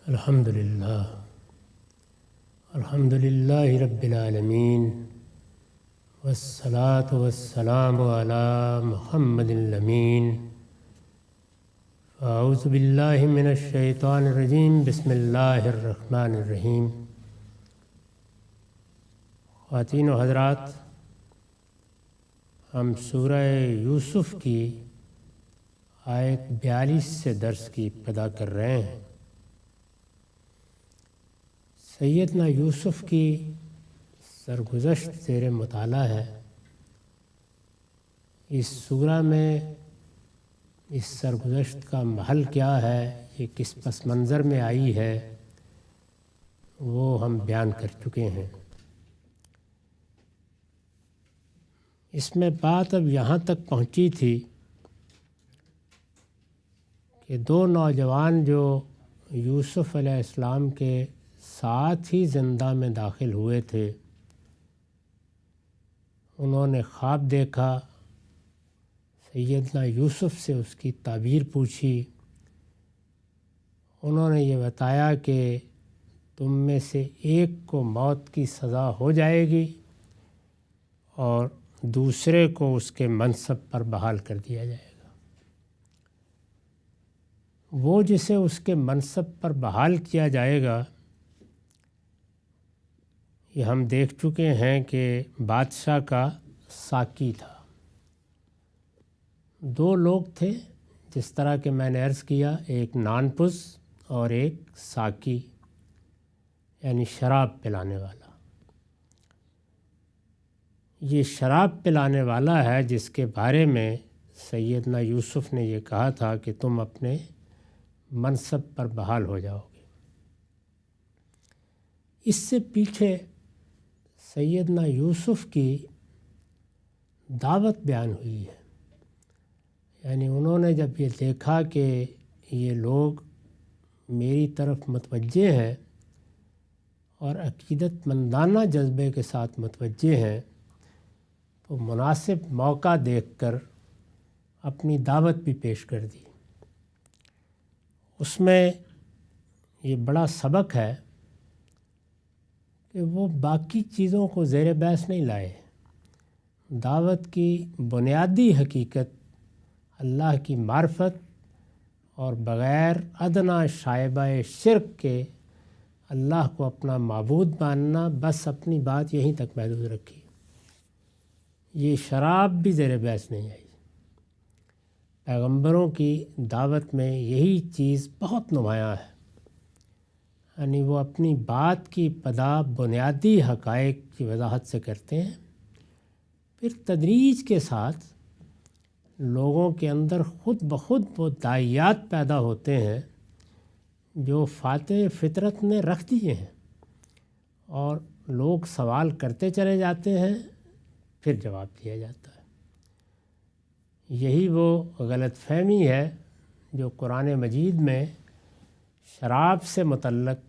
الحمدللہ رب العالمین والصلاة والسلام علی محمد الامین اعوذ باللہ من الشیطان الرجیم بسم اللہ الرحمن الرحیم۔ خواتین و حضرات، ہم سورہ یوسف کی آیت 42 سے درس کی ابتدا کر رہے ہیں۔ سیدنا یوسف کی سرگزشت زیر مطالعہ ہے۔ اس سورہ میں اس سرگزشت کا محل کیا ہے، یہ کس پس منظر میں آئی ہے، وہ ہم بیان کر چکے ہیں۔ اس میں بات اب یہاں تک پہنچی تھی کہ دو نوجوان جو یوسف علیہ السلام کے ساتھ ہی زندہ میں داخل ہوئے تھے، انہوں نے خواب دیکھا، سیدنا یوسف سے اس کی تعبیر پوچھی۔ انہوں نے یہ بتایا کہ تم میں سے ایک کو موت کی سزا ہو جائے گی اور دوسرے کو اس کے منصب پر بحال کر دیا جائے گا۔ وہ جسے اس کے منصب پر بحال کیا جائے گا، یہ ہم دیکھ چکے ہیں کہ بادشاہ کا ساقی تھا۔ دو لوگ تھے، جس طرح کہ میں نے عرض کیا، ایک نانپس اور ایک ساقی، یعنی شراب پلانے والا۔ یہ شراب پلانے والا ہے جس کے بارے میں سیدنا یوسف نے یہ کہا تھا کہ تم اپنے منصب پر بحال ہو جاؤ گے۔ اس سے پیچھے سیدنا یوسف کی دعوت بیان ہوئی ہے، یعنی انہوں نے جب یہ دیکھا کہ یہ لوگ میری طرف متوجہ ہیں اور عقیدت مندانہ جذبے کے ساتھ متوجہ ہیں، تو مناسب موقع دیکھ کر اپنی دعوت بھی پیش کر دی۔ اس میں یہ بڑا سبق ہے کہ وہ باقی چیزوں کو زیر بحث نہیں لائے۔ دعوت کی بنیادی حقیقت اللہ کی معرفت اور بغیر ادنیٰ شائبہ شرک کے اللہ کو اپنا معبود ماننا، بس اپنی بات یہیں تک محدود رکھی۔ یہ شراب بھی زیر بحث نہیں آئی۔ پیغمبروں کی دعوت میں یہی چیز بہت نمایاں ہے، یعنی وہ اپنی بات کی ابتدا بنیادی حقائق کی وضاحت سے کرتے ہیں، پھر تدریج کے ساتھ لوگوں کے اندر خود بخود وہ داعیات پیدا ہوتے ہیں جو فاتح فطرت نے رکھ دیے ہیں، اور لوگ سوال کرتے چلے جاتے ہیں، پھر جواب دیا جاتا ہے۔ یہی وہ غلط فہمی ہے جو قرآن مجید میں شراب سے متعلق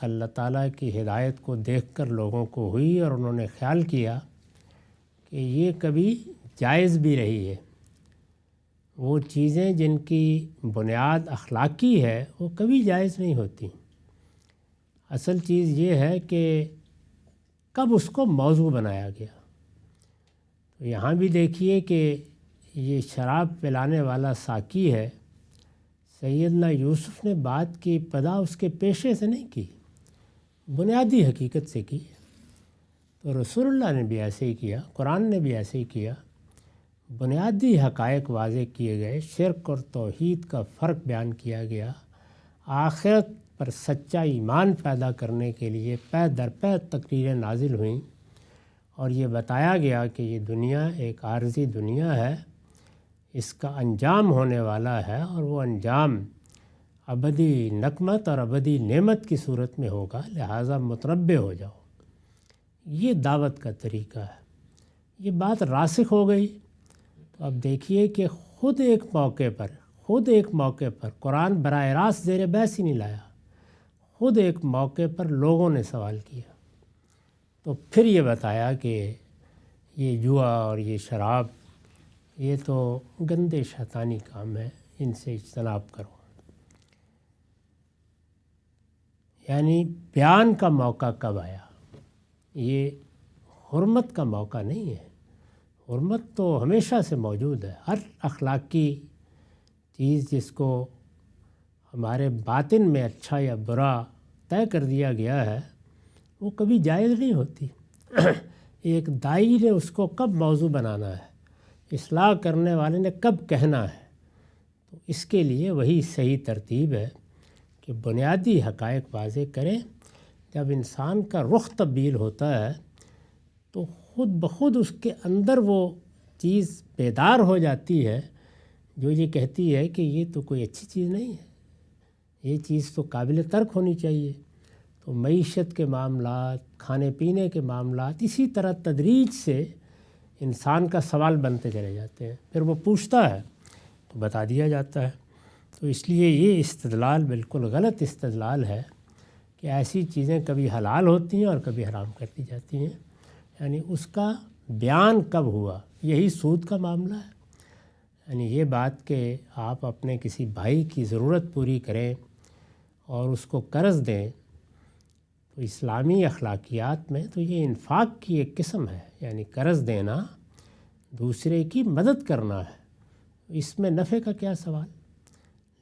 اللہ تعالیٰ کی ہدایت کو دیکھ کر لوگوں کو ہوئی، اور انہوں نے خیال کیا کہ یہ کبھی جائز بھی رہی ہے۔ وہ چیزیں جن کی بنیاد اخلاقی ہے وہ کبھی جائز نہیں ہوتی۔ اصل چیز یہ ہے کہ کب اس کو موضوع بنایا گیا۔ تو یہاں بھی دیکھیے کہ یہ شراب پلانے والا ساقی ہے، سیدنا یوسف نے بات کی ابتدا اس کے پیشے سے نہیں کی، بنیادی حقیقت سے کی۔ تو رسول اللہ نے بھی ایسے ہی کیا، قرآن نے بھی ایسے ہی کیا۔ بنیادی حقائق واضح کیے گئے، شرک اور توحید کا فرق بیان کیا گیا، آخرت پر سچا ایمان پیدا کرنے کے لیے پے در پے تقریریں نازل ہوئیں، اور یہ بتایا گیا کہ یہ دنیا ایک عارضی دنیا ہے، اس کا انجام ہونے والا ہے، اور وہ انجام ابدی نقمت اور ابدی نعمت کی صورت میں ہوگا، لہٰذا متنبہ ہو جاؤ۔ یہ دعوت کا طریقہ ہے۔ یہ بات راسخ ہو گئی تو اب دیکھیے کہ خود ایک موقع پر قرآن براہ راست زیر بحث ہی نہیں لایا، خود ایک موقع پر لوگوں نے سوال کیا، تو پھر یہ بتایا کہ یہ جوا اور یہ شراب یہ تو گندے شیطانی کام ہے، ان سے اجتناب کرو۔ یعنی بیان کا موقع کب آیا؟ یہ حرمت کا موقع نہیں ہے، حرمت تو ہمیشہ سے موجود ہے۔ ہر اخلاقی چیز جس کو ہمارے باطن میں اچھا یا برا طے کر دیا گیا ہے وہ کبھی جائز نہیں ہوتی۔ ایک داعی نے اس کو کب موضوع بنانا ہے، اصلاح کرنے والے نے کب کہنا ہے، تو اس کے لیے وہی صحیح ترتیب ہے کہ بنیادی حقائق واضح کریں۔ جب انسان کا رخ تبدیل ہوتا ہے تو خود بخود اس کے اندر وہ چیز بیدار ہو جاتی ہے جو یہ کہتی ہے کہ یہ تو کوئی اچھی چیز نہیں ہے، یہ چیز تو قابل ترک ہونی چاہیے۔ تو معیشت کے معاملات، کھانے پینے کے معاملات اسی طرح تدریج سے انسان کا سوال بنتے چلے جاتے ہیں، پھر وہ پوچھتا ہے تو بتا دیا جاتا ہے۔ تو اس لیے یہ استدلال بالکل غلط استدلال ہے کہ ایسی چیزیں کبھی حلال ہوتی ہیں اور کبھی حرام کر دی جاتی ہیں۔ یعنی اس کا بیان کب ہوا، یہی سود کا معاملہ ہے۔ یعنی یہ بات کہ آپ اپنے کسی بھائی کی ضرورت پوری کریں اور اس کو قرض دیں، تو اسلامی اخلاقیات میں تو یہ انفاق کی ایک قسم ہے۔ یعنی قرض دینا دوسرے کی مدد کرنا ہے، اس میں نفع کا کیا سوال۔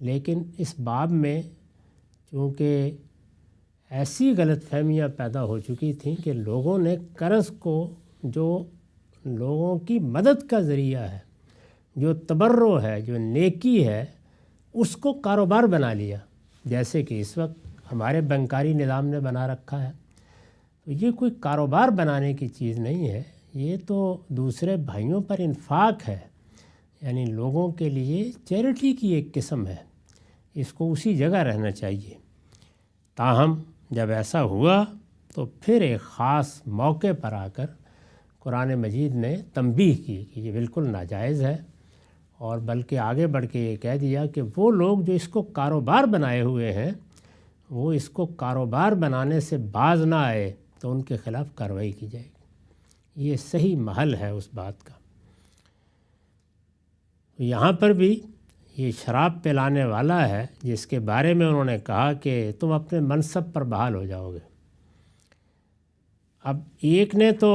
لیکن اس باب میں چونکہ ایسی غلط فہمیاں پیدا ہو چکی تھیں کہ لوگوں نے قرض کو، جو لوگوں کی مدد کا ذریعہ ہے، جو تبرع ہے، جو نیکی ہے، اس کو کاروبار بنا لیا، جیسے کہ اس وقت ہمارے بینکاری نظام نے بنا رکھا ہے۔ تو یہ کوئی کاروبار بنانے کی چیز نہیں ہے، یہ تو دوسرے بھائیوں پر انفاق ہے، یعنی لوگوں کے لیے چیریٹی کی ایک قسم ہے۔ اس کو اسی جگہ رہنا چاہیے۔ تاہم جب ایسا ہوا تو پھر ایک خاص موقع پر آ کر قرآن مجید نے تنبیہ کی کہ یہ بالکل ناجائز ہے، اور بلکہ آگے بڑھ کے یہ کہہ دیا کہ وہ لوگ جو اس کو کاروبار بنائے ہوئے ہیں وہ اس کو کاروبار بنانے سے باز نہ آئے تو ان کے خلاف کارروائی کی جائے گی۔ یہ صحیح محل ہے اس بات کا۔ یہاں پر بھی یہ شراب پلانے والا ہے جس کے بارے میں انہوں نے کہا کہ تم اپنے منصب پر بحال ہو جاؤ گے۔ اب ایک نے تو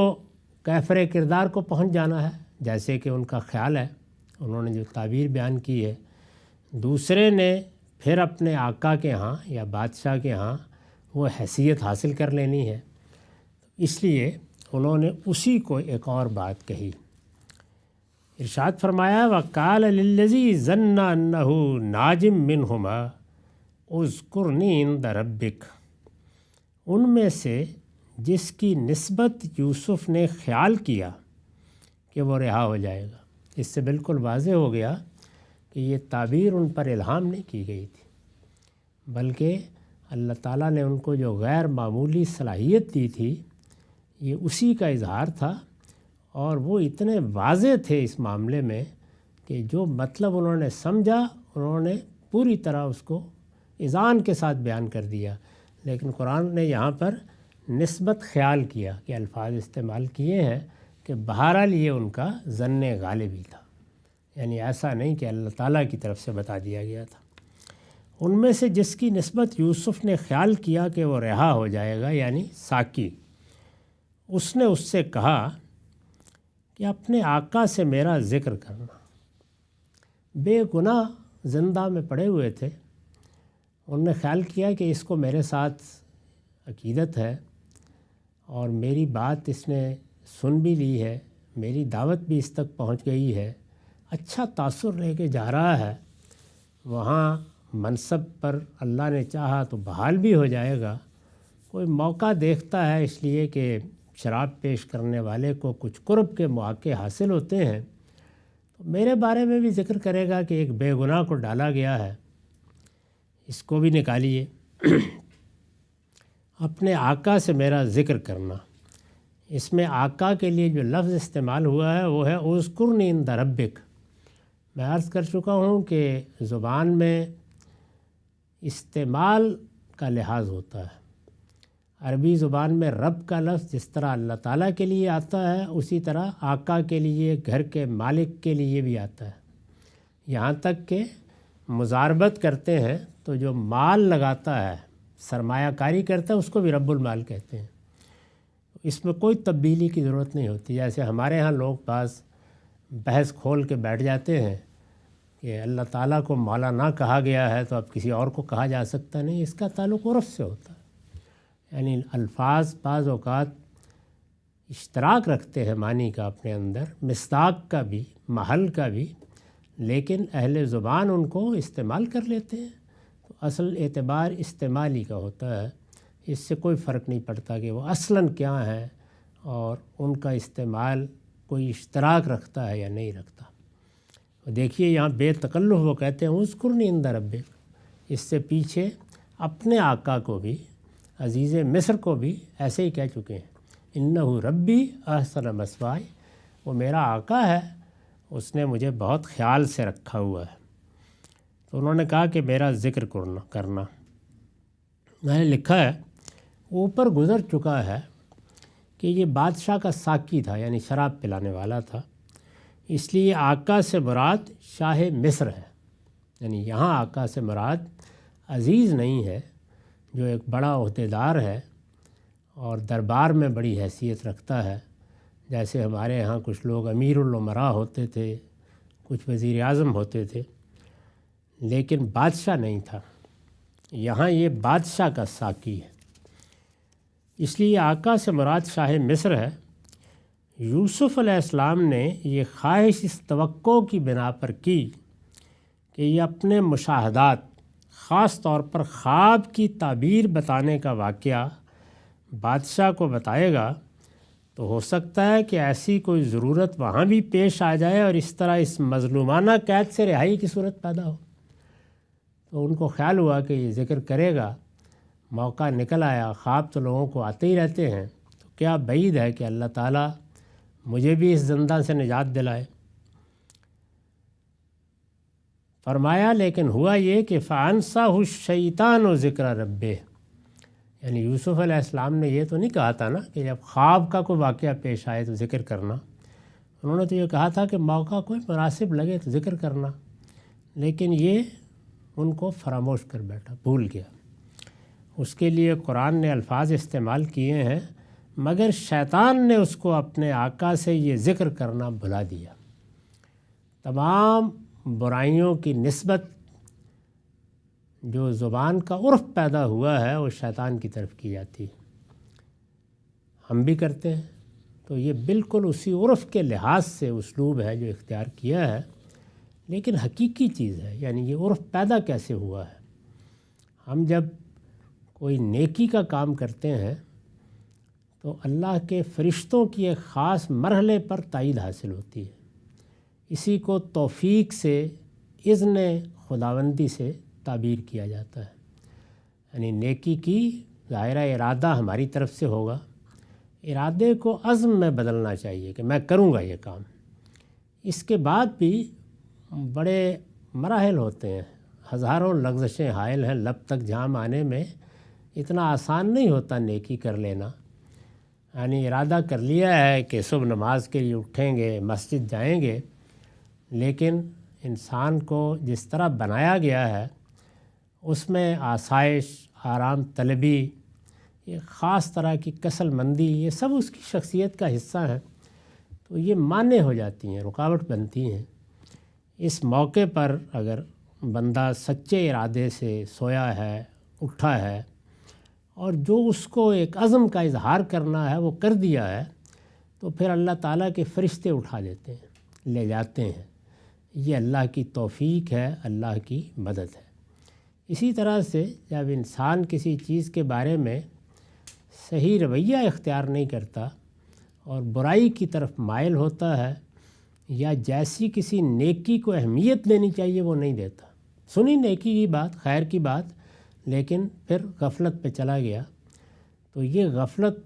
کیفر کردار کو پہنچ جانا ہے جیسے کہ ان کا خیال ہے، انہوں نے جو تعبیر بیان کی ہے، دوسرے نے پھر اپنے آقا کے ہاں یا بادشاہ کے ہاں وہ حیثیت حاصل کر لینی ہے، اس لیے انہوں نے اسی کو ایک اور بات کہی۔ ارشاد فرمایا وَقَالَ لِلَّذِي ظَنَّ أَنَّهُ نَاجٍ مِّنْهُمَا اذْكُرْنِي عِندَ رَبِّكَ، ان میں سے جس کی نسبت یوسف نے خیال کیا کہ وہ رہا ہو جائے گا۔ اس سے بالکل واضح ہو گیا کہ یہ تعبیر ان پر الہام نہیں کی گئی تھی، بلکہ اللہ تعالیٰ نے ان کو جو غیر معمولی صلاحیت دی تھی یہ اسی کا اظہار تھا، اور وہ اتنے واضح تھے اس معاملے میں کہ جو مطلب انہوں نے سمجھا انہوں نے پوری طرح اس کو اذعان کے ساتھ بیان کر دیا۔ لیکن قرآن نے یہاں پر نسبت خیال کیا کہ الفاظ استعمال کیے ہیں کہ بہرحال یہ ان کا ظن غالبی تھا، یعنی ایسا نہیں کہ اللہ تعالیٰ کی طرف سے بتا دیا گیا تھا۔ ان میں سے جس کی نسبت یوسف نے خیال کیا کہ وہ رہا ہو جائے گا، یعنی ساقی، اس نے اس سے کہا کہ اپنے آقا سے میرا ذکر کرنا۔ بے گناہ زندہ میں پڑے ہوئے تھے، انہوں نے خیال کیا کہ اس کو میرے ساتھ عقیدت ہے اور میری بات اس نے سن بھی لی ہے، میری دعوت بھی اس تک پہنچ گئی ہے، اچھا تاثر لے کے جا رہا ہے، وہاں منصب پر اللہ نے چاہا تو بحال بھی ہو جائے گا۔ کوئی موقع دیکھتا ہے اس لیے کہ شراب پیش کرنے والے کو کچھ قرب کے مواقع حاصل ہوتے ہیں، تو میرے بارے میں بھی ذکر کرے گا کہ ایک بے گناہ کو ڈالا گیا ہے، اس کو بھی نکالیے۔ اپنے آقا سے میرا ذکر کرنا، اس میں آقا کے لیے جو لفظ استعمال ہوا ہے وہ ہے اذکرنی عند ربک۔ میں عرض کر چکا ہوں کہ زبان میں استعمال کا لحاظ ہوتا ہے۔ عربی زبان میں رب کا لفظ جس طرح اللہ تعالیٰ کے لیے آتا ہے اسی طرح آقا کے لیے، گھر کے مالک کے لیے بھی آتا ہے۔ یہاں تک کہ مزاربت کرتے ہیں تو جو مال لگاتا ہے سرمایہ کاری کرتا ہے اس کو بھی رب المال کہتے ہیں۔ اس میں کوئی تبدیلی کی ضرورت نہیں ہوتی۔ جیسے ہمارے ہاں لوگ بعض بحث کھول کے بیٹھ جاتے ہیں کہ اللہ تعالیٰ کو مولا نہ کہا گیا ہے تو اب کسی اور کو کہا جا سکتا نہیں، اس کا تعلق عرف سے ہوتا ہے۔ یعنی الفاظ بعض اوقات اشتراک رکھتے ہیں معنی کا اپنے اندر، مصداق کا بھی، محل کا بھی، لیکن اہل زبان ان کو استعمال کر لیتے ہیں۔ تو اصل اعتبار استعمالی کا ہوتا ہے، اس سے کوئی فرق نہیں پڑتا کہ وہ اصلاً کیا ہے اور ان کا استعمال کوئی اشتراک رکھتا ہے یا نہیں رکھتا۔ دیکھیے یہاں بے تکلف وہ کہتے ہیں اذکرنی عند ربک، اس سے پیچھے اپنے آقا کو بھی، عزیز مصر کو بھی ایسے ہی کہہ چکے ہیں، انہ ربی احسن مثوایا، وہ میرا آقا ہے، اس نے مجھے بہت خیال سے رکھا ہوا ہے۔ تو انہوں نے کہا کہ میرا ذکر کرنا، میں نے لکھا ہے اوپر گزر چکا ہے کہ یہ بادشاہ کا ساقی تھا، یعنی شراب پلانے والا تھا، اس لیے آقا سے مراد شاہ مصر ہے۔ یعنی یہاں آقا سے مراد عزیز نہیں ہے جو ایک بڑا عہدیدار ہے اور دربار میں بڑی حیثیت رکھتا ہے، جیسے ہمارے ہاں کچھ لوگ امیر الامراء ہوتے تھے، کچھ وزیر اعظم ہوتے تھے، لیکن بادشاہ نہیں تھا۔ یہاں یہ بادشاہ کا ساقی ہے، اس لیے آقا سے مراد شاہ مصر ہے۔ یوسف علیہ السلام نے یہ خواہش اس توقع کی بنا پر کی کہ یہ اپنے مشاہدات، خاص طور پر خواب کی تعبیر بتانے کا واقعہ بادشاہ کو بتائے گا، تو ہو سکتا ہے کہ ایسی کوئی ضرورت وہاں بھی پیش آ جائے اور اس طرح اس مظلومانہ قید سے رہائی کی صورت پیدا ہو۔ تو ان کو خیال ہوا کہ یہ ذکر کرے گا، موقع نکل آیا۔ خواب تو لوگوں کو آتے ہی رہتے ہیں، تو کیا بعید ہے کہ اللہ تعالیٰ مجھے بھی اس زندہ سے نجات دلائے۔ فرمایا لیکن ہوا یہ کہ فَأَنسَاهُ الشَّيْطَانُ ذِكْرَ رَبِّهِ، یعنی یوسف علیہ السلام نے یہ تو نہیں کہا تھا نا کہ جب خواب کا کوئی واقعہ پیش آئے تو ذکر کرنا، انہوں نے تو یہ کہا تھا کہ موقع کوئی مناسب لگے تو ذکر کرنا، لیکن یہ ان کو فراموش کر بیٹھا، بھول گیا۔ اس کے لیے قرآن نے الفاظ استعمال کیے ہیں، مگر شیطان نے اس کو اپنے آقا سے یہ ذکر کرنا بھلا دیا۔ تمام برائیوں کی نسبت جو زبان کا عرف پیدا ہوا ہے وہ شیطان کی طرف کی جاتی ہے، ہم بھی کرتے ہیں۔ تو یہ بالکل اسی عرف کے لحاظ سے اسلوب ہے جو اختیار کیا ہے، لیکن حقیقی چیز ہے، یعنی یہ عرف پیدا کیسے ہوا ہے۔ ہم جب کوئی نیکی کا کام کرتے ہیں تو اللہ کے فرشتوں کی ایک خاص مرحلے پر تائید حاصل ہوتی ہے، اسی کو توفیق سے، اذن خداوندی سے تعبیر کیا جاتا ہے۔ یعنی نیکی کی ظاہرہ ارادہ ہماری طرف سے ہوگا، ارادے کو عزم میں بدلنا چاہیے کہ میں کروں گا یہ کام۔ اس کے بعد بھی بڑے مراحل ہوتے ہیں، ہزاروں لغزشیں حائل ہیں، لب تک جام آنے میں اتنا آسان نہیں ہوتا نیکی کر لینا۔ یعنی ارادہ کر لیا ہے کہ صبح نماز کے لیے اٹھیں گے، مسجد جائیں گے، لیکن انسان کو جس طرح بنایا گیا ہے اس میں آسائش، آرام طلبی، یہ خاص طرح کی کسل مندی، یہ سب اس کی شخصیت کا حصہ ہیں، تو یہ مانع ہو جاتی ہیں، رکاوٹ بنتی ہیں۔ اس موقع پر اگر بندہ سچے ارادے سے سویا ہے، اٹھا ہے، اور جو اس کو ایک عزم کا اظہار کرنا ہے وہ کر دیا ہے، تو پھر اللہ تعالیٰ کے فرشتے اٹھا لیتے ہیں، لے جاتے ہیں۔ یہ اللہ کی توفیق ہے، اللہ کی مدد ہے۔ اسی طرح سے جب انسان کسی چیز کے بارے میں صحیح رویہ اختیار نہیں کرتا اور برائی کی طرف مائل ہوتا ہے، یا جیسی کسی نیکی کو اہمیت دینی چاہیے وہ نہیں دیتا، سنی نیکی کی بات، خیر کی بات، لیکن پھر غفلت پہ چلا گیا، تو یہ غفلت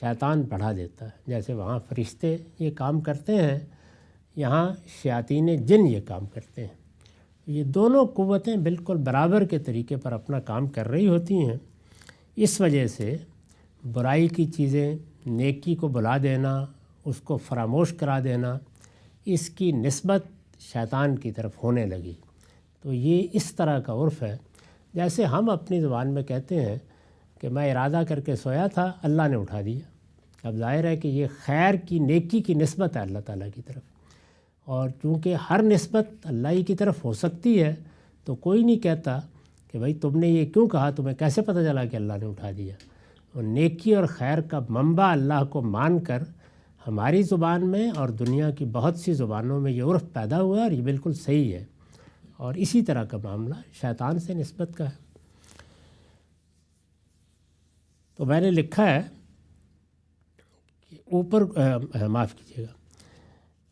شیطان بڑھا دیتا ہے۔ جیسے وہاں فرشتے یہ کام کرتے ہیں، یہاں شیاطین جن یہ کام کرتے ہیں۔ یہ دونوں قوتیں بالکل برابر کے طریقے پر اپنا کام کر رہی ہوتی ہیں۔ اس وجہ سے برائی کی چیزیں، نیکی کو بھلا دینا، اس کو فراموش کرا دینا، اس کی نسبت شیطان کی طرف ہونے لگی۔ تو یہ اس طرح کا عرف ہے۔ جیسے ہم اپنی زبان میں کہتے ہیں کہ میں ارادہ کر کے سویا تھا، اللہ نے اٹھا دیا۔ اب ظاہر ہے کہ یہ خیر کی، نیکی کی نسبت ہے اللہ تعالیٰ کی طرف، اور چونکہ ہر نسبت اللہ ہی کی طرف ہو سکتی ہے تو کوئی نہیں کہتا کہ بھائی تم نے یہ کیوں کہا، تمہیں کیسے پتہ چلا کہ اللہ نے اٹھا دیا۔ اور نیکی اور خیر کا منبع اللہ کو مان کر ہماری زبان میں اور دنیا کی بہت سی زبانوں میں یہ عرف پیدا ہوا، اور یہ بالکل صحیح ہے۔ اور اسی طرح کا معاملہ شیطان سے نسبت کا ہے۔ تو میں نے لکھا ہے کہ اوپر معاف کیجیے گا،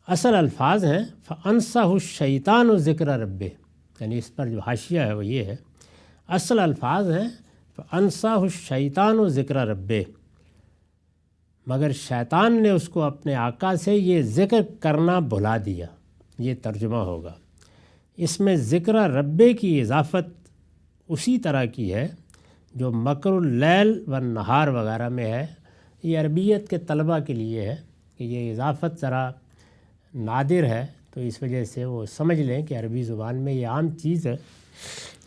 اصل الفاظ ہیں فَأَنْسَهُ الشَّيْطَانُ ذِكْرَ رَبِّهِ، یعنی اس پر جو حاشیہ ہے وہ یہ ہے، اصل الفاظ ہیں فَأَنْسَهُ الشَّيْطَانُ ذِكْرَ رَبِّهِ، مگر شیطان نے اس کو اپنے آقا سے یہ ذکر کرنا بھلا دیا۔ یہ ترجمہ ہوگا۔ اس میں ذکر رب کی اضافت اسی طرح کی ہے جو مکر اللیل والنہار وغیرہ میں ہے۔ یہ عربیت کے طلبہ کے لیے ہے کہ یہ اضافت ذرا نادر ہے، تو اس وجہ سے وہ سمجھ لیں کہ عربی زبان میں یہ عام چیز ہے،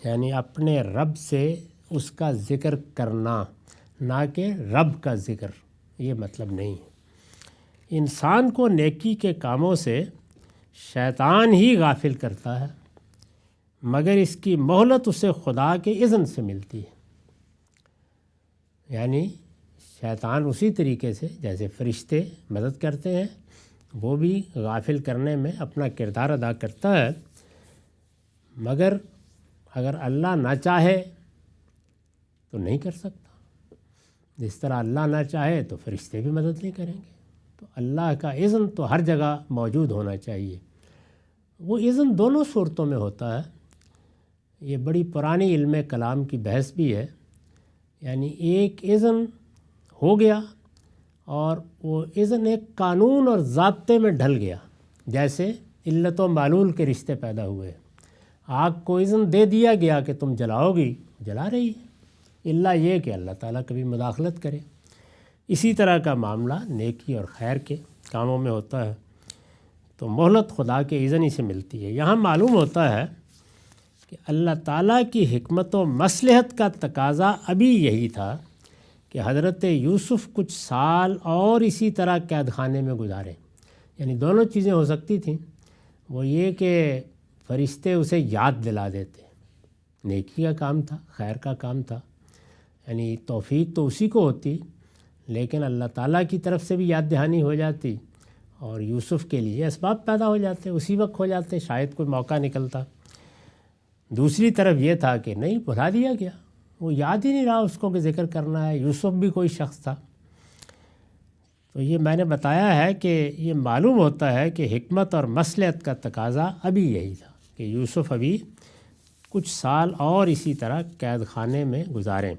یعنی اپنے رب سے اس کا ذکر کرنا، نہ کہ رب کا ذکر، یہ مطلب نہیں ہے۔ انسان کو نیکی کے کاموں سے شیطان ہی غافل کرتا ہے، مگر اس کی مہلت اسے خدا کے اذن سے ملتی ہے۔ یعنی شیطان اسی طریقے سے جیسے فرشتے مدد کرتے ہیں، وہ بھی غافل کرنے میں اپنا کردار ادا کرتا ہے، مگر اگر اللہ نہ چاہے تو نہیں کر سکتا۔ جس طرح اللہ نہ چاہے تو فرشتے بھی مدد نہیں کریں گے۔ تو اللہ کا اذن تو ہر جگہ موجود ہونا چاہیے۔ وہ اذن دونوں صورتوں میں ہوتا ہے۔ یہ بڑی پرانی علم کلام کی بحث بھی ہے، یعنی ایک اذن ہو گیا اور وہ اذن ایک قانون اور ضابطے میں ڈھل گیا، جیسے علت و معلول کے رشتے پیدا ہوئے۔ آگ کو اذن دے دیا گیا کہ تم جلاؤ گی، جلا رہی ہے، الا یہ کہ اللہ تعالیٰ کبھی مداخلت کرے۔ اسی طرح کا معاملہ نیکی اور خیر کے کاموں میں ہوتا ہے، تو مہلت خدا کے اذن ہی سے ملتی ہے۔ یہاں معلوم ہوتا ہے کہ اللہ تعالیٰ کی حکمت و مصلحت کا تقاضا ابھی یہی تھا کہ حضرت یوسف کچھ سال اور اسی طرح قید خانے میں گزارے۔ یعنی دونوں چیزیں ہو سکتی تھیں، وہ یہ کہ فرشتے اسے یاد دلا دیتے، نیکی کا کام تھا، خیر کا کام تھا، یعنی توفیق تو اسی کو ہوتی، لیکن اللہ تعالیٰ کی طرف سے بھی یاد دہانی ہو جاتی، اور یوسف کے لیے اسباب پیدا ہو جاتے، اسی وقت ہو جاتے، شاید کوئی موقع نکلتا۔ دوسری طرف یہ تھا کہ نہیں، بھلا دیا گیا، وہ یاد ہی نہیں رہا اس کو کہ ذکر کرنا ہے۔ یوسف بھی کوئی شخص تھا۔ تو یہ میں نے بتایا ہے کہ یہ معلوم ہوتا ہے کہ حکمت اور مصلحت کا تقاضا ابھی یہی تھا کہ یوسف ابھی کچھ سال اور اسی طرح قید خانے میں گزاریں۔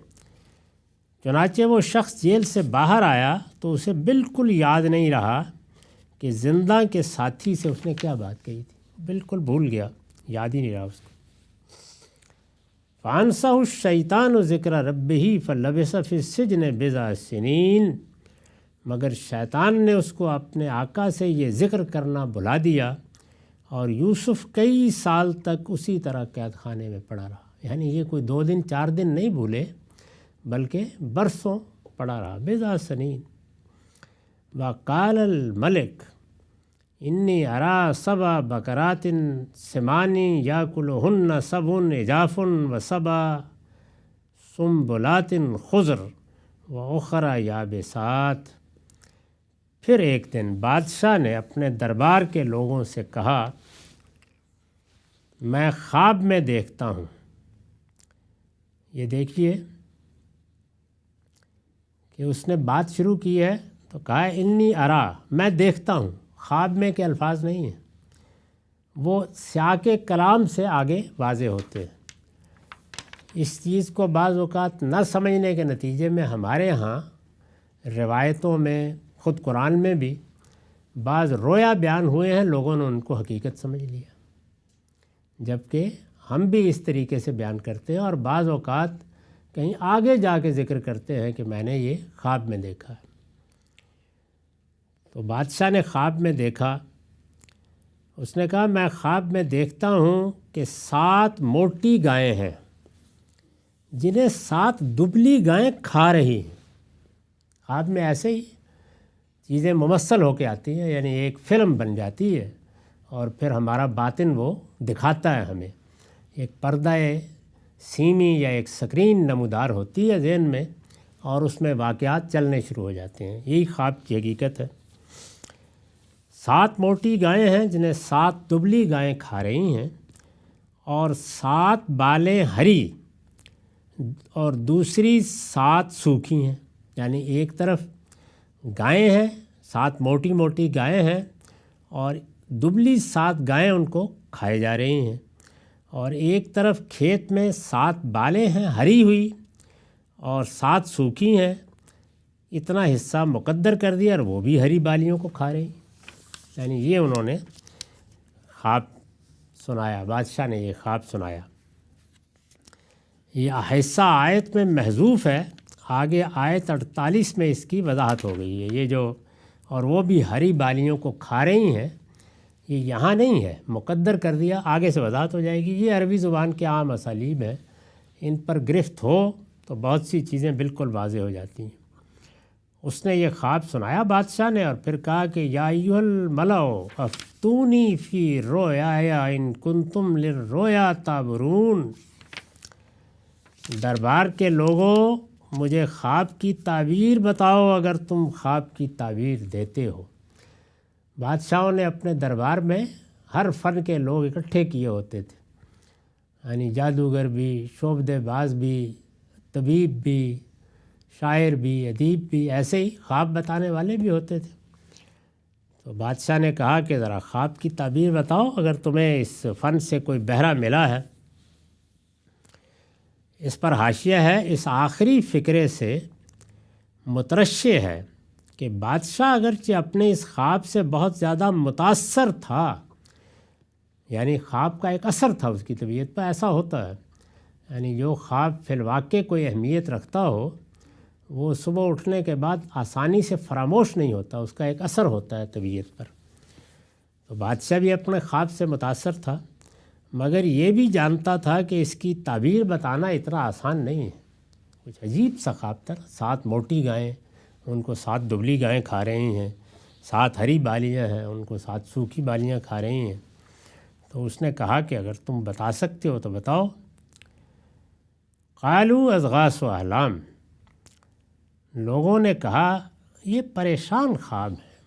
چنانچہ وہ شخص جیل سے باہر آیا تو اسے بالکل یاد نہیں رہا کہ زندہ کے ساتھی سے اس نے کیا بات کہی تھی، بالکل بھول گیا، یاد ہی نہیں رہا اس کو۔ فَأَنْسَهُ الشَّيْطَانُ ذِكْرَ رَبِّهِ فَلَبِثَ فِي السِّجْنِ بِضْعَ سِنِينَ، مگر شیطان نے اس کو اپنے آقا سے یہ ذکر کرنا بھلا دیا، اور یوسف کئی سال تک اسی طرح قید خانے میں پڑا رہا۔ یعنی یہ کوئی 2 دن 4 دن نہیں بھولے، بلکہ برسوں پڑا رہا۔ بِضْعَ سِنِينَ وَقَالَ الْمَلِكُ انی ارا 7 بقرات سمان یاکلہن 7 عجاف و7 سنبلات خضر واخری یابسات۔ پھر ایک دن بادشاہ نے اپنے دربار کے لوگوں سے کہا، میں خواب میں دیکھتا ہوں۔ یہ دیکھیے کہ اس نے بات شروع کی ہے تو کہا انی ارا، میں دیکھتا ہوں۔ خواب میں کے الفاظ نہیں ہیں، وہ سیاق کلام سے آگے واضح ہوتے ہیں۔ اس چیز کو بعض اوقات نہ سمجھنے کے نتیجے میں ہمارے ہاں روایتوں میں، خود قرآن میں بھی بعض رویا بیان ہوئے ہیں، لوگوں نے ان کو حقیقت سمجھ لیا، جبکہ ہم بھی اس طریقے سے بیان کرتے ہیں، اور بعض اوقات کہیں آگے جا کے ذکر کرتے ہیں کہ میں نے یہ خواب میں دیکھا ہے۔ تو بادشاہ نے خواب میں دیکھا، اس نے کہا میں خواب میں دیکھتا ہوں کہ 7 موٹی گائیں ہیں، جنہیں 7 دبلی گائیں کھا رہی ہیں۔ خواب میں ایسے ہی چیزیں ممثل ہو کے آتی ہیں، یعنی ایک فلم بن جاتی ہے اور پھر ہمارا باطن وہ دکھاتا ہے ہمیں۔ ایک پردہ سیمی یا ایک سکرین نمودار ہوتی ہے ذہن میں، اور اس میں واقعات چلنے شروع ہو جاتے ہیں۔ یہی خواب کی حقیقت ہے۔ 7 موٹی گائیں ہیں جنہیں 7 دبلی گائیں کھا رہی ہیں، اور 7 بالیں ہری اور دوسری 7 سوکھی ہیں۔ یعنی ایک طرف گائیں ہیں، 7 موٹی موٹی گائیں ہیں، اور دبلی 7 گائیں ان کو کھائے جا رہی ہیں، اور ایک طرف کھیت میں 7 بالیں ہیں ہری ہوئی اور 7 سوکھی ہیں۔ اتنا حصہ مقدر کر دیا اور وہ بھی ہری بالیوں کو کھا رہی۔ یعنی یہ انہوں نے خواب سنایا، بادشاہ نے یہ خواب سنایا۔ یہ حصہ آیت میں محذوف ہے، آگے آیت 48 میں اس کی وضاحت ہو گئی ہے۔ یہ جو اور وہ بھی ہری بالیوں کو کھا رہی ہیں، یہ یہاں نہیں ہے، مقدر کر دیا، آگے سے وضاحت ہو جائے گی۔ یہ عربی زبان کے عام اسالیب ہیں، ان پر گرفت ہو تو بہت سی چیزیں بالکل واضح ہو جاتی ہیں۔ اس نے یہ خواب سنایا بادشاہ نے، اور پھر کہا کہ یا ایھا الملأ افتونی فی رؤیا ان کنتم للرؤیا تعبرون۔ دربار کے لوگوں، مجھے خواب کی تعبیر بتاؤ اگر تم خواب کی تعبیر دیتے ہو۔ بادشاہوں نے اپنے دربار میں ہر فن کے لوگ اکٹھے کیے ہوتے تھے، یعنی جادوگر بھی، شعبدے باز بھی، طبیب بھی، شاعر بھی، ادیب بھی، ایسے ہی خواب بتانے والے بھی ہوتے تھے۔ تو بادشاہ نے کہا کہ ذرا خواب کی تعبیر بتاؤ اگر تمہیں اس فن سے کوئی بہرہ ملا ہے۔ اس پر حاشیہ ہے، اس آخری فقرے سے مترشح ہے کہ بادشاہ اگرچہ اپنے اس خواب سے بہت زیادہ متاثر تھا، یعنی خواب کا ایک اثر تھا اس کی طبیعت پر، ایسا ہوتا ہے، یعنی جو خواب فی الواقع کوئی اہمیت رکھتا ہو وہ صبح اٹھنے کے بعد آسانی سے فراموش نہیں ہوتا، اس کا ایک اثر ہوتا ہے طبیعت پر۔ تو بادشاہ بھی اپنے خواب سے متاثر تھا، مگر یہ بھی جانتا تھا کہ اس کی تعبیر بتانا اتنا آسان نہیں ہے۔ کچھ عجیب سا خواب تھا۔ 7 موٹی گائیں، ان کو 7 دبلی گائیں کھا رہی ہیں، 7 ہری بالیاں ہیں، ان کو 7 سوکھی بالیاں کھا رہی ہیں۔ تو اس نے کہا کہ اگر تم بتا سکتے ہو تو بتاؤ۔ قالوا اضغاث احلام، لوگوں نے کہا یہ پریشان خواب ہے۔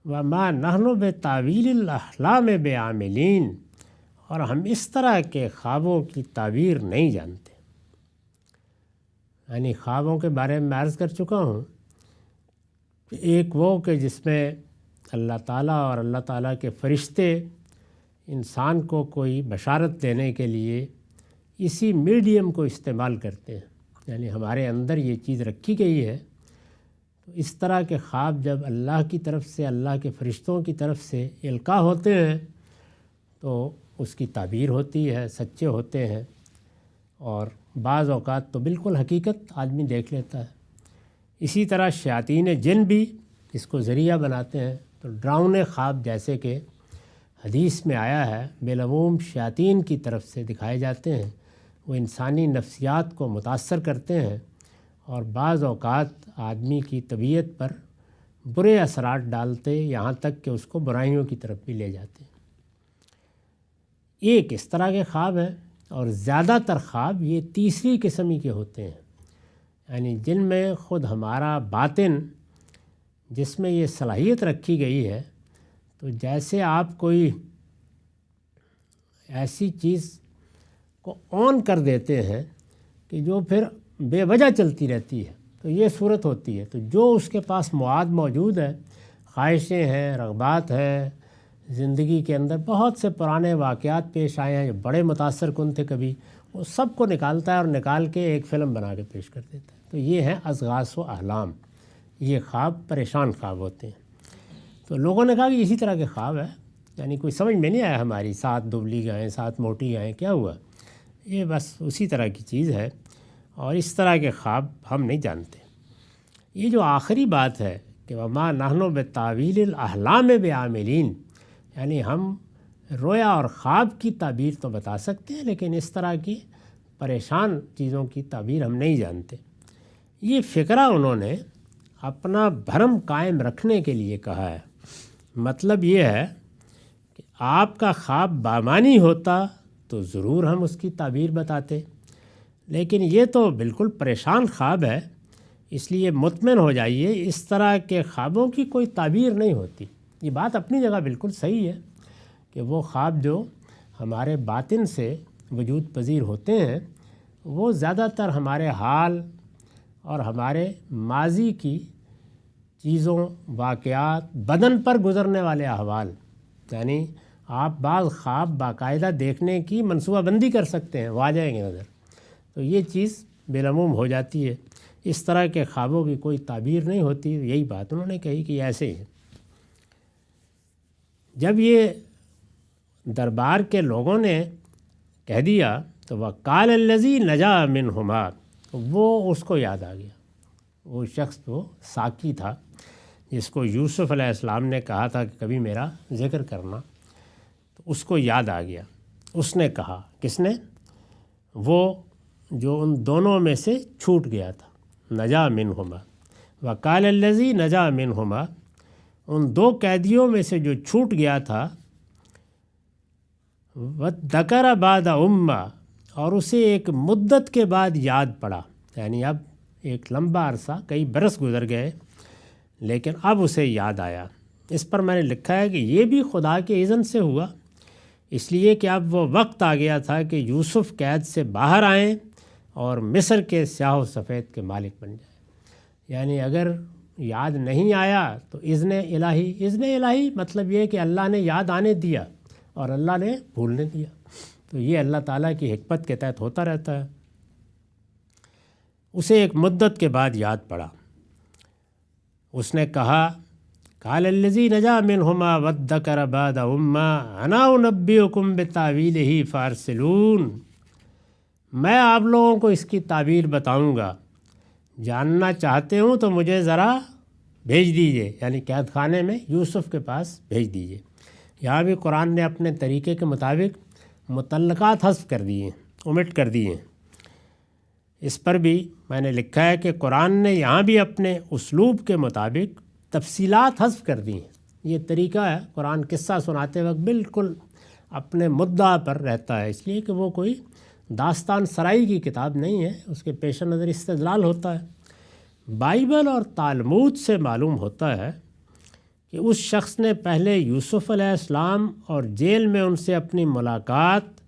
وما نحن بتاویل الاحلام بعاملین، اور ہم اس طرح کے خوابوں کی تعبیر نہیں جانتے۔ یعنی خوابوں کے بارے میں عرض کر چکا ہوں، ایک وہ کہ جس میں اللہ تعالیٰ اور اللہ تعالیٰ کے فرشتے انسان کو کوئی بشارت دینے کے لیے اسی میڈیم کو استعمال کرتے ہیں، یعنی ہمارے اندر یہ چیز رکھی گئی ہے۔ تو اس طرح کے خواب جب اللہ کی طرف سے، اللہ کے فرشتوں کی طرف سے القاء ہوتے ہیں تو اس کی تعبیر ہوتی ہے، سچے ہوتے ہیں، اور بعض اوقات تو بالکل حقیقت آدمی دیکھ لیتا ہے۔ اسی طرح شیاطین جن بھی اس کو ذریعہ بناتے ہیں۔ تو ڈراؤنے خواب جیسے کہ حدیث میں آیا ہے بالعموم شیاطین کی طرف سے دکھائے جاتے ہیں، وہ انسانی نفسیات کو متاثر کرتے ہیں اور بعض اوقات آدمی کی طبیعت پر برے اثرات ڈالتے، یہاں تک کہ اس کو برائیوں کی طرف بھی لے جاتے ہیں۔ ایک اس طرح کے خواب ہیں، اور زیادہ تر خواب یہ تیسری قسم کے ہوتے ہیں، یعنی جن میں خود ہمارا باطن، جس میں یہ صلاحیت رکھی گئی ہے، تو جیسے آپ کوئی ایسی چیز کو آن کر دیتے ہیں کہ جو پھر بے وجہ چلتی رہتی ہے، تو یہ صورت ہوتی ہے۔ تو جو اس کے پاس مواد موجود ہے، خواہشیں ہیں، رغبات ہیں، زندگی کے اندر بہت سے پرانے واقعات پیش آئے ہیں جو بڑے متاثر کن تھے کبھی، وہ سب کو نکالتا ہے اور نکال کے ایک فلم بنا کے پیش کر دیتا ہے۔ تو یہ ہے اضغاث و احلام، یہ خواب پریشان خواب ہوتے ہیں۔ تو لوگوں نے کہا کہ اسی طرح کے خواب ہے، یعنی کوئی سمجھ میں نہیں آیا ہماری 7 دبلی گائیں، 7 موٹی گائیں، کیا ہوا؟ یہ بس اسی طرح کی چیز ہے، اور اس طرح کے خواب ہم نہیں جانتے۔ یہ جو آخری بات ہے کہ وما نحن بتاویل الاحلام بعاملین، یعنی ہم رویا اور خواب کی تعبیر تو بتا سکتے ہیں، لیکن اس طرح کی پریشان چیزوں کی تعبیر ہم نہیں جانتے۔ یہ فقرہ انہوں نے اپنا بھرم قائم رکھنے کے لیے کہا ہے۔ مطلب یہ ہے کہ آپ کا خواب بامانی ہوتا تو ضرور ہم اس کی تعبیر بتاتے، لیکن یہ تو بالکل پریشان خواب ہے، اس لیے مطمئن ہو جائیے اس طرح کے خوابوں کی کوئی تعبیر نہیں ہوتی۔ یہ بات اپنی جگہ بالکل صحیح ہے کہ وہ خواب جو ہمارے باطن سے وجود پذیر ہوتے ہیں وہ زیادہ تر ہمارے حال اور ہمارے ماضی کی چیزوں، واقعات، بدن پر گزرنے والے احوال، یعنی آپ بعض خواب باقاعدہ دیکھنے کی منصوبہ بندی کر سکتے ہیں، وہ آ جائیں گے نظر، تو یہ چیز بالعموم ہو جاتی ہے۔ اس طرح کے خوابوں کی کوئی تعبیر نہیں ہوتی۔ یہی بات انہوں نے کہی کہ ایسے ہی۔ جب یہ دربار کے لوگوں نے کہہ دیا تو وقال الذی نجا منہما، وہ اس کو یاد آ گیا، وہ شخص تو ساقی تھا جس کو یوسف علیہ السلام نے کہا تھا کہ کبھی میرا ذکر کرنا، تو اس کو یاد آ گیا۔ اس نے کہا، کس نے؟ وہ جو ان دونوں میں سے چھوٹ گیا تھا، نجا منہما، وقال الذی نجا منہما، ان دو قیدیوں میں سے جو چھوٹ گیا تھا، وذکر بعد امہ، اور اسے ایک مدت کے بعد یاد پڑا، یعنی اب ایک لمبا عرصہ، کئی برس گزر گئے لیکن اب اسے یاد آیا۔ اس پر میں نے لکھا ہے کہ یہ بھی خدا کے اذن سے ہوا، اس لیے کہ اب وہ وقت آ گیا تھا کہ یوسف قید سے باہر آئیں اور مصر کے سیاہ و سفید کے مالک بن جائیں۔ یعنی اگر یاد نہیں آیا تو اذن الہی مطلب یہ کہ اللہ نے یاد آنے دیا اور اللہ نے بھولنے دیا، تو یہ اللہ تعالیٰ کی حکمت کے تحت ہوتا رہتا ہے۔ اسے ایک مدت کے بعد یاد پڑا، اس نے کہا، قال الذی نجا منہما وذکر بعد امہ انا انبئکم بتاویلہ فارسلون، میں آپ لوگوں کو اس کی تعبیر بتاؤں گا، جاننا چاہتے ہوں تو مجھے ذرا بھیج دیجئے، یعنی قید خانے میں یوسف کے پاس بھیج دیجئے۔ یہاں بھی قرآن نے اپنے طریقے کے مطابق متعلقات حذف کر دیے ہیں، omit کر دیے ہیں۔ اس پر بھی میں نے لکھا ہے کہ قرآن نے یہاں بھی اپنے اسلوب کے مطابق تفصیلات حذف کر دی ہیں۔ یہ طریقہ ہے، قرآن قصہ سناتے وقت بالکل اپنے مدعا پر رہتا ہے، اس لیے کہ وہ کوئی داستان سرائی کی کتاب نہیں ہے، اس کے پیش نظر استدلال ہوتا ہے۔ بائبل اور تالمود سے معلوم ہوتا ہے کہ اس شخص نے پہلے یوسف علیہ السلام اور جیل میں ان سے اپنی ملاقات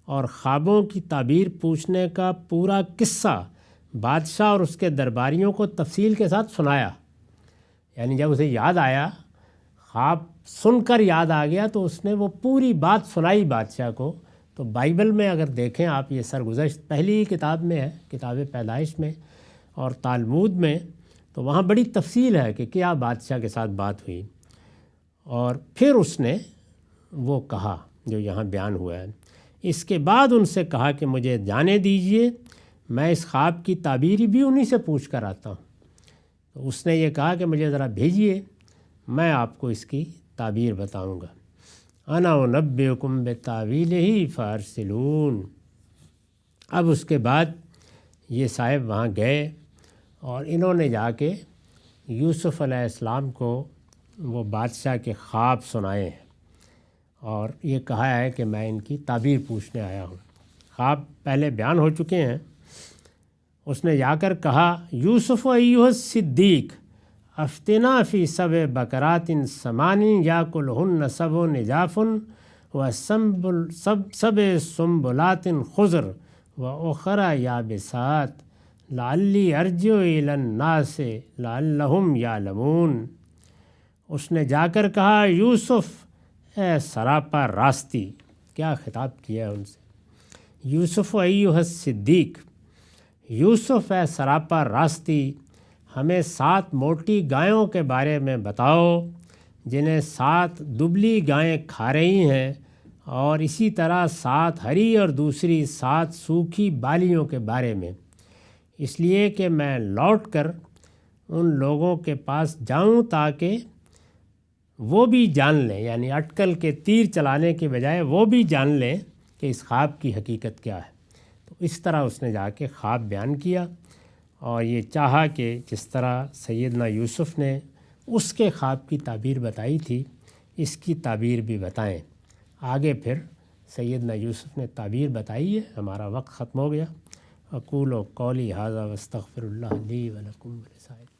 اور خوابوں کی تعبیر پوچھنے کا پورا قصہ بادشاہ اور اس کے درباریوں کو تفصیل کے ساتھ سنایا۔ یعنی جب اسے یاد آیا، خواب سن کر یاد آ گیا تو اس نے وہ پوری بات سنائی بادشاہ کو۔ تو بائبل میں اگر دیکھیں آپ، یہ سرگزشت پہلی ہی کتاب میں ہے، کتاب پیدائش میں اور تالمود میں، تو وہاں بڑی تفصیل ہے کہ کیا بادشاہ کے ساتھ بات ہوئی، اور پھر اس نے وہ کہا جو یہاں بیان ہوا ہے۔ اس کے بعد ان سے کہا کہ مجھے جانے دیجئے، میں اس خواب کی تعبیر بھی انہی سے پوچھ کر آتا ہوں۔ تو اس نے یہ کہا کہ مجھے ذرا بھیجیے، میں آپ کو اس کی تعبیر بتاؤں گا۔ انا انبئکم بتاویلہ فارسلون۔ اب اس کے بعد یہ صاحب وہاں گئے اور انہوں نے جا کے یوسف علیہ السلام کو وہ بادشاہ کے خواب سنائے ہیں اور یہ کہا ہے کہ میں ان کی تعبیر پوچھنے آیا ہوں۔ خواب پہلے بیان ہو چکے ہیں۔ اس نے جا کر کہا، یوسف ایھا الصدیق افتنا فی سبع بقرات سمان یاکلہن سبع عجاف وسبع سنبلات خضر واخر یابسات لعلی ارجع الی الناس لعلہم یعلمون۔ اس نے جا کر کہا، یوسف اے سراپا راستی، کیا خطاب کیا ہے ان سے، یوسف ایھا الصدیق، یوسف اے سراپا راستی، ہمیں 7 موٹی گایوں کے بارے میں بتاؤ جنہیں 7 دبلی گائیں کھا رہی ہیں، اور اسی طرح 7 ہری اور دوسری 7 سوکھی بالیوں کے بارے میں، اس لیے کہ میں لوٹ کر ان لوگوں کے پاس جاؤں تاکہ وہ بھی جان لیں، یعنی اٹکل کے تیر چلانے کے بجائے وہ بھی جان لیں کہ اس خواب کی حقیقت کیا ہے۔ تو اس طرح اس نے جا کے خواب بیان کیا اور یہ چاہا کہ جس طرح سیدنا یوسف نے اس کے خواب کی تعبیر بتائی تھی اس کی تعبیر بھی بتائیں۔ آگے پھر سیدنا یوسف نے تعبیر بتائی ہے۔ ہمارا وقت ختم ہو گیا۔ اقول قولی ھذا واستغفر اللہ لی ولکم ولسائر